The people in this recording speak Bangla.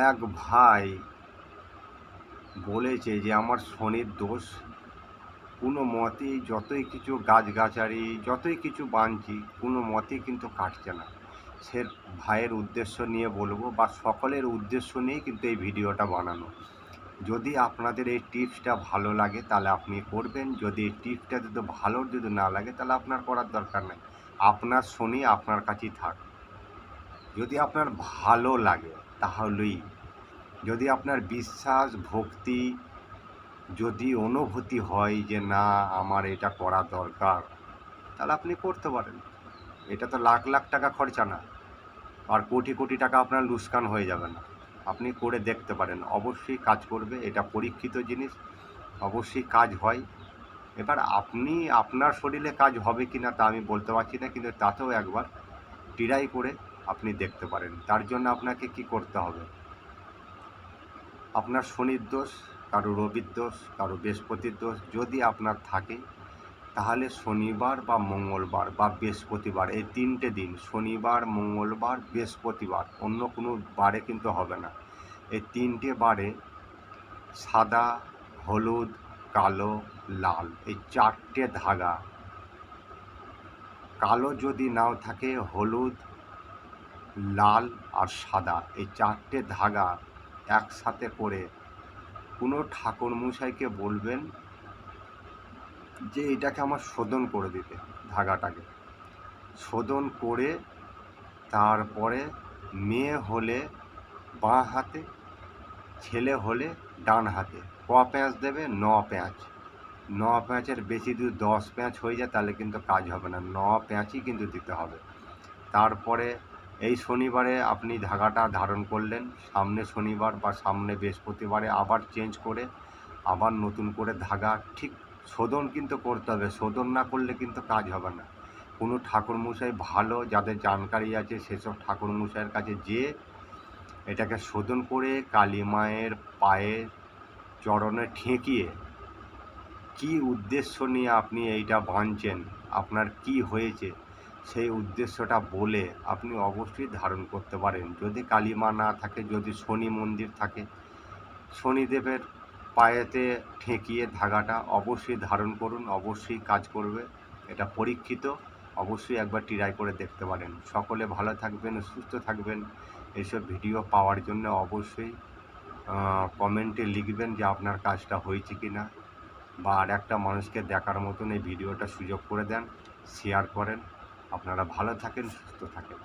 এক ভাই বলেছে যে আমার শনির দোষ, কোনো মতেই যতই কিছু গাছগাছালি যতই কিছু বানছি কোনো মতেই কিন্তু কাটছে না। সে ভাইয়ের উদ্দেশ্য নিয়ে বলবো বা সকলের উদ্দেশ্য নিয়েই কিন্তু এই ভিডিওটা বানানো। যদি আপনাদের এই টিপসটা ভালো লাগে তাহলে আপনি করবেন, যদি এই টিপসটা যদি না লাগে তাহলে আপনার করার দরকার নেই। আপনার শনি আপনার কাছেই থাক। যদি আপনার ভালো লাগে তাহলেই, যদি আপনার বিশ্বাস ভক্তি যদি অনুভূতি হয় যে না আমার এটা করা দরকার, তাহলে আপনি করতে পারেন। এটা তো লাখ লাখ টাকা খরচা না, আর কোটি কোটি টাকা আপনার লুকসান হয়ে যাবে না। আপনি করে দেখতে পারেন, অবশ্যই কাজ করবে। এটা পরীক্ষিত জিনিস, অবশ্যই কাজ হয়। এবার আপনি আপনার শরীরে কাজ হবে কি না তা আমি বলতে পারছি না, কিন্তু তাতেও একবার ট্রাই করে আপনি দেখতে পারেন। তার জন্য আপনাকে কি করতে হবে, আপনার শনির দোষ, কারো রবির দোষ, কারো বৃহস্পতির দোষ যদি আপনার থাকে, তাহলে শনিবার বা মঙ্গলবার বা বৃহস্পতিবার, এই 3টে দিন, শনিবার মঙ্গলবার বৃহস্পতিবার, অন্য কোনো বারে কিন্তু হবে না। এই 3টে বারে সাদা, হলুদ, কালো, লাল, এই 4টে ধাগা, কালো যদি নাও থাকে হলুদ, লাল আর সাদা, এই 4টে ধাগা একসাথে করে কোনো ঠাকুরমশাইকে বলবেন যে এটাকে আমার শোধন করে দিতে। ধাগাটাকে শোধন করে তারপরে মেয়ে হলে বাঁ হাতে, ছেলে হলে ডান হাতে প্যাঁচ দেবে, 9 প্যাঁচ। 9 প্যাঁচের বেশি যদি 10 প্যাঁচ হয়ে যায় তাহলে কিন্তু কাজ হবে না, 9 প্যাঁচই কিন্তু দিতে হবে। তারপরে এই শনিবারে আপনি ধাগাটা ধারণ করলেন, সামনে শনিবার বা সামনে বৃহস্পতিবারে আবার চেঞ্জ করে আবার নতুন করে ধাগা ঠিক শোধন কিন্তু করতে হবে। শোধন না করলে কিন্তু কাজ হবে না। কোনো ঠাকুরমশাই ভালো যাদের জানকারি আছে সেসব ঠাকুরমশাইয়ের কাছে যেয়ে এটাকে শোধন করে কালী মায়ের পায়ে চরণে ঠেকিয়ে কি উদ্দেশ্য নিয়ে আপনি এইটা বাঁধছেন, আপনার কি হয়েছে সেই উদ্দেশ্যটা বলে আপনি অবশ্যই ধারণ করতে পারেন। যদি কালী মা না থাকে, যদি শনি মন্দির থাকে, শনিদেবের পায়েতে ঠেকিয়ে ধাগাটা অবশ্যই ধারণ করুন, অবশ্যই কাজ করবে। এটা পরীক্ষিত, অবশ্যই একবার ট্রাই করে দেখতে পারেন। সকলে ভালো থাকবেন, সুস্থ থাকবেন। এইসব ভিডিও পাওয়ার জন্য অবশ্যই কমেন্টে লিখবেন যে আপনার কাজটা হয়েছে কি না, বা আর একটা মানুষকে দেখার মতন এই ভিডিওটা সুযোগ করে দেন, শেয়ার করেন। আপনারা ভালো থাকেন, সুস্থ থাকেন।